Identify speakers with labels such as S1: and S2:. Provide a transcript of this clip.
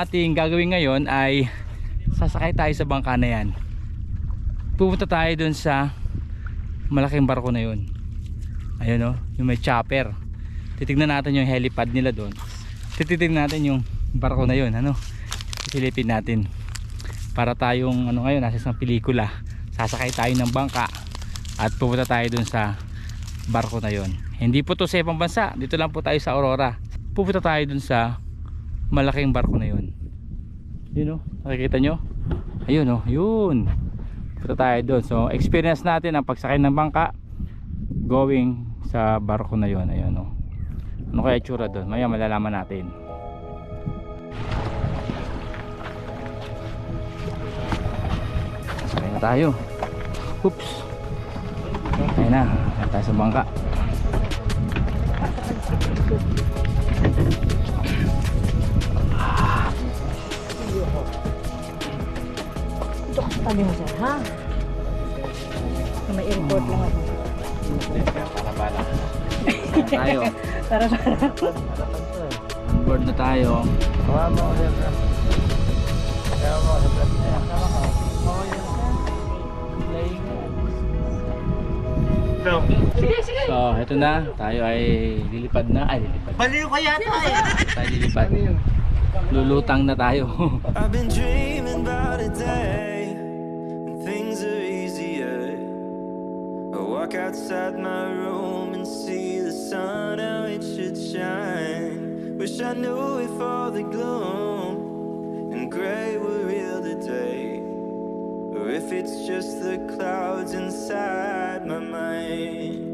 S1: ating gagawin ngayon ay sasakay tayo sa bangka na yan. Pupunta tayo dun sa malaking barko na yun. Ayun o, yung may chopper. Titignan natin yung helipad nila doon. Titignan natin yung barko na yun. Ano? Silipin natin. Para tayong ano ngayon, nasa isang pelikula. Sasakay tayo ng bangka at pupunta tayo dun sa barko na yun. Hindi po to sa ibang bansa. Dito lang po tayo sa Aurora. Pupunta tayo dun sa malaking barko na yun. Yun o, nakikita nyo? Ayun o, yun. Pupunta tayo dun. So experience natin ang pagsakay ng bangka going sa barko na yun. Ayun o. Ano kaya itsura dun? Maya malalaman natin. Sakay na tayo. Oops. Ayun na, ayun tayo sa bangka.
S2: Ito kasi tabi mo sir, ha? May airport lang ako.
S1: Para bala. Tayo.
S2: Para
S1: On board na tayo.
S3: Kawawa ko sir. Kawawa ko sa
S1: So, eto na. Tayo ay lilipad na. Ay, lilipad.
S3: Baliw ka yata eh.
S1: Tayo lilipad. Lulutang na tayo.
S4: I've been dreaming about a day when things are easier. I walk outside my room and see the sun how it should shine. Wish I knew if all the gloom and gray were real today, or if it's just the clouds inside my mind.